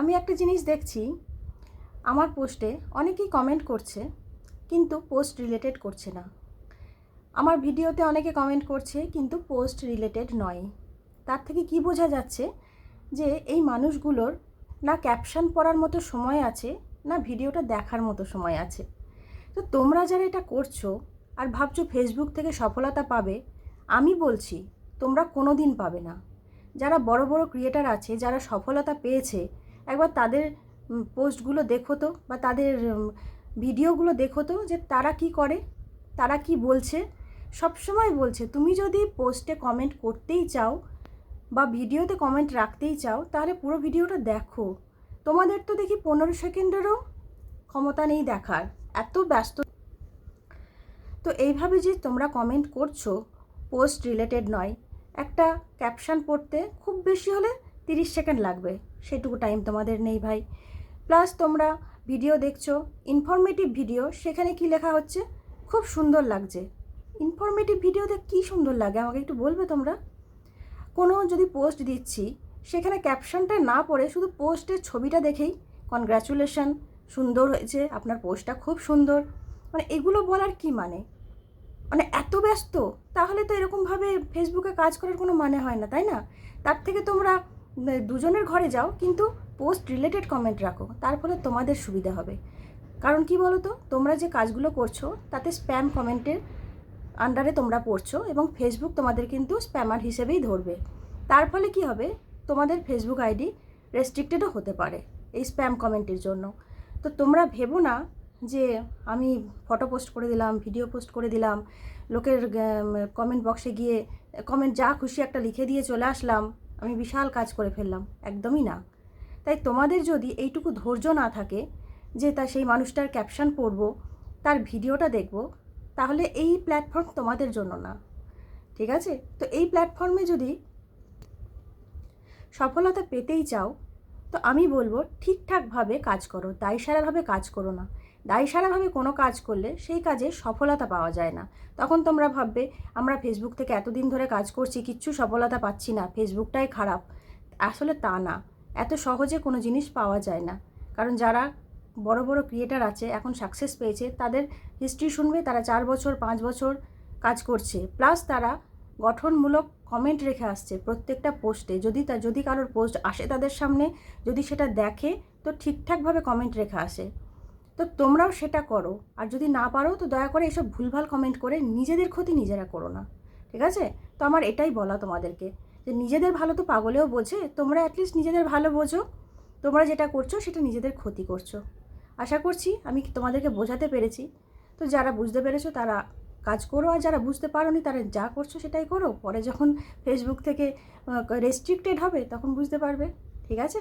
আমি একটা জিনিস দেখছি, আমার পোস্টে অনেকেই কমেন্ট করছে কিন্তু পোস্ট রিলেটেড করছে না। আমার ভিডিওতে অনেকে কমেন্ট করছে কিন্তু পোস্ট রিলেটেড নয়। তার থেকে কি বোঝা যাচ্ছে যে এই মানুষগুলোর না ক্যাপশন পড়ার মতো সময় আছে, না ভিডিওটা দেখার মতো সময় আছে। তো তোমরা যারা এটা করছো আর ভাবছো ফেসবুক থেকে সফলতা পাবে, আমি বলছি তোমরা কোনো দিন পাবে না। যারা বড় বড় ক্রিয়েটার আছে, যারা সফলতা পেয়েছে, একবার তাদের পোস্টগুলো দেখো তো, বা তাদের ভিডিওগুলো দেখো তো, যে তারা কি করে, তারা কি বলছে। সবসময় বলছে তুমি যদি পোস্টে কমেন্ট করতেই চাও বা ভিডিওতে কমেন্ট রাখতেই চাও তাহলে পুরো ভিডিওটা দেখো। তোমাদের তো দেখি 15 সেকেন্ডেরও ক্ষমতা নেই দেখার, এত ব্যস্ত। তো এইভাবে যে তোমরা কমেন্ট করছো পোস্ট রিলেটেড নয়, একটা ক্যাপশন পড়তে খুব বেশি হলে 30 সেকেন্ড লাগবে, সেটুকু টাইম তোমাদের নেই ভাই। প্লাস তোমরা ভিডিও দেখছো, ইনফরমেটিভ ভিডিও, সেখানে কি লেখা হচ্ছে খুব সুন্দর লাগছে। ইনফরমেটিভ ভিডিওতে কী সুন্দর লাগে আমাকে একটু বলবে তোমরা? কোনো যদি পোস্ট দিচ্ছি সেখানে ক্যাপশনটা না পড়ে শুধু পোস্টের ছবিটা দেখেই কনগ্র্যাচুলেশন, সুন্দর হয়েছে, আপনার পোস্টটা খুব সুন্দর, মানে এগুলো বলার কি মানে? মানে এত ব্যস্ত, তাহলে তো এরকমভাবে ফেসবুকে কাজ করার কোনো মানে হয় না, তাই না? তার থেকে তোমরা দুজনের ঘরে যাও কিন্তু পোস্ট রিলেটেড কমেন্ট রাখো, তার ফলে তোমাদের সুবিধা হবে। কারণ কি বলো তো, তোমরা যে কাজগুলো করছো তাতে স্প্যাম কমেন্টের আন্ডারে তোমরা পড়ছো এবং ফেসবুক তোমাদের কিন্তু স্প্যামার হিসেবেই ধরবে। তার ফলে কি হবে, তোমাদের ফেসবুক আইডি রেস্ট্রিক্টেডও হতে পারে এই স্প্যাম কমেন্টের জন্য। তো তোমরা ভেবো না যে আমি ফটো পোস্ট করে দিলাম, ভিডিও পোস্ট করে দিলাম, লোকের কমেন্ট বক্সে গিয়ে কমেন্ট যা খুশি একটা লিখে দিয়ে চলে আসলাম, আমি বিশাল কাজ করে ফেললাম, একদমই না। তাই তোমাদের যদি এইটুকু ধৈর্য না থাকে যে তা সেই মানুষটার ক্যাপশন পড়বো, তার ভিডিওটা দেখবো, তাহলে এই প্ল্যাটফর্ম তোমাদের জন্য না। ঠিক আছে? তো এই প্ল্যাটফর্মে যদি সফলতা পেতেই চাও তো আমি বলবো ঠিকঠাকভাবে কাজ করো, দায়সারাভাবে কাজ করো না। দায়সারাভাবে কোনো কাজ করলে সেই কাজে সফলতা পাওয়া যায় না। তখন তোমরা ভাববে আমরা ফেসবুক থেকে এতদিন ধরে কাজ করছি, কিচ্ছু সফলতা পাচ্ছি না, ফেসবুকটাই খারাপ। আসলে তা না, এত সহজে কোনো জিনিস পাওয়া যায় না। কারণ যারা বড় বড় ক্রিয়েটার আছে, এখন সাকসেস পেয়েছে, তাদের হিস্ট্রি শুনবে, তারা 4 বছর 5 বছর কাজ করছে, প্লাস তারা গঠনমূলক কমেন্ট রেখে আসছে প্রত্যেকটা পোস্টে। যদি কারোর পোস্ট আসে তাদের সামনে, যদি সেটা দেখে তো ঠিকঠাকভাবে কমেন্ট রেখে আসে। তো তোমরাও সেটা করো, আর যদি না পারো তো দয়া করে এসব ভুলভাল কমেন্ট করে নিজেদের ক্ষতি নিজেরা করো না। ঠিক আছে? তো আমার এটাই বলা তোমাদেরকে, যে নিজেদের ভালো তো পাগলেও বোঝে, তোমরা অ্যাটলিস্ট নিজেদের ভালো বোঝো। তোমরা যেটা করছো সেটা নিজেদের ক্ষতি করছো। আশা করছি আমি তোমাদেরকে বোঝাতে পেরেছি। তো যারা বুঝতে পেরেছো তারা কাজ করো, আর যারা বুঝতে পারোনি তারা যা করছো সেটাই করো। পরে যখন ফেসবুক থেকে রেস্ট্রিক্টেড হবে তখন বুঝতে পারবে। ঠিক আছে?